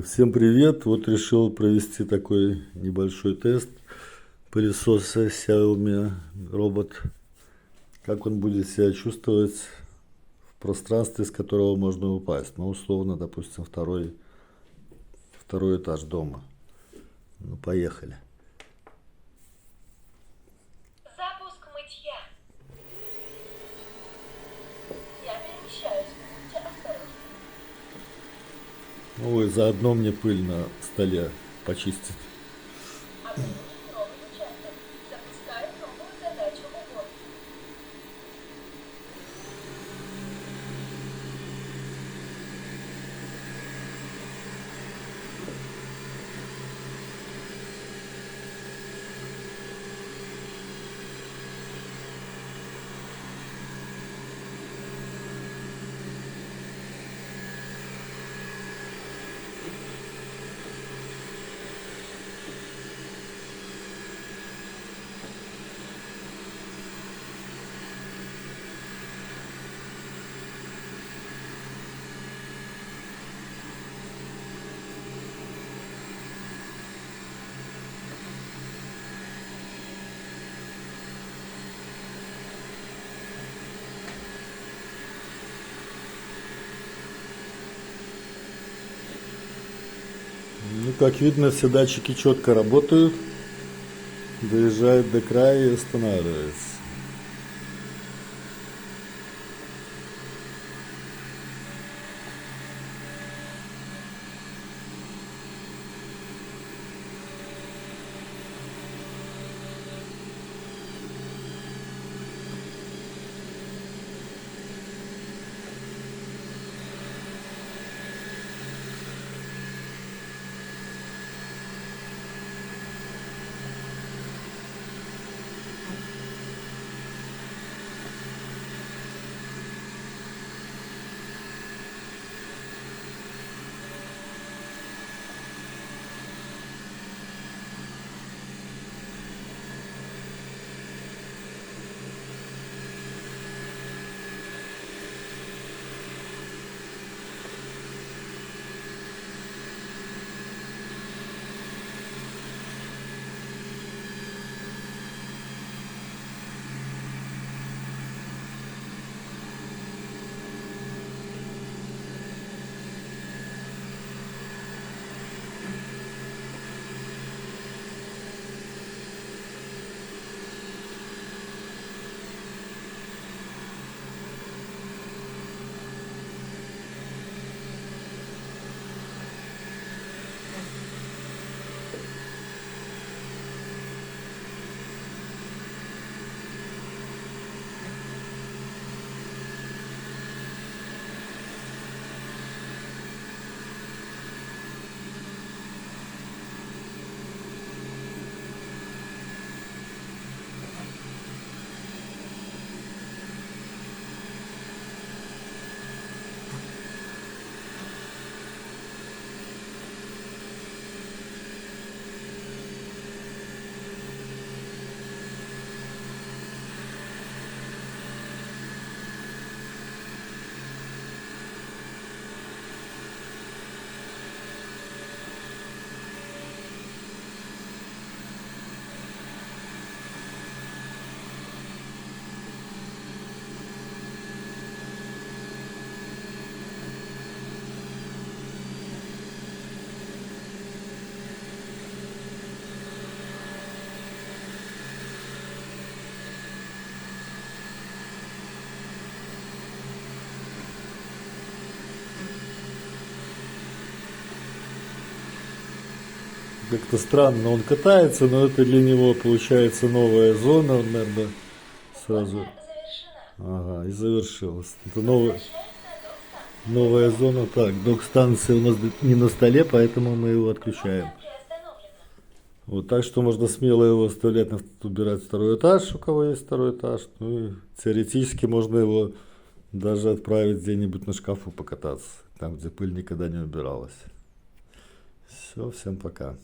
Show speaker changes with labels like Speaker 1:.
Speaker 1: Всем привет! Вот решил провести такой небольшой тест пылесоса Xiaomi робот. Как он будет себя чувствовать в пространстве, с которого можно упасть. Ну, условно, допустим, второй этаж дома. Ну, поехали.
Speaker 2: Запуск мытья. Я перемещаюсь. Будьте осторожны.
Speaker 1: Ой, заодно мне пыль на столе почистить.
Speaker 2: Обнаружен новый участок. Запускаю новую задачу уборки.
Speaker 1: Ну, как видно, все датчики четко работают. Доезжает до края и останавливается. Как-то странно он катается, но это для него получается новая зона, он, наверное, сразу.
Speaker 2: Уборка завершена.
Speaker 1: Ага, и завершилось. Это
Speaker 2: Возвращаюсь на док-станцию.
Speaker 1: новая зона. Так, док-станция у нас не на столе, поэтому мы его отключаем.
Speaker 2: Установка приостановлена.
Speaker 1: Вот, так что можно смело его оставлять, убирать второй этаж, у кого есть второй этаж. Ну и теоретически можно его даже отправить где-нибудь на шкафу покататься, там, где пыль никогда не убиралась. Все, всем пока.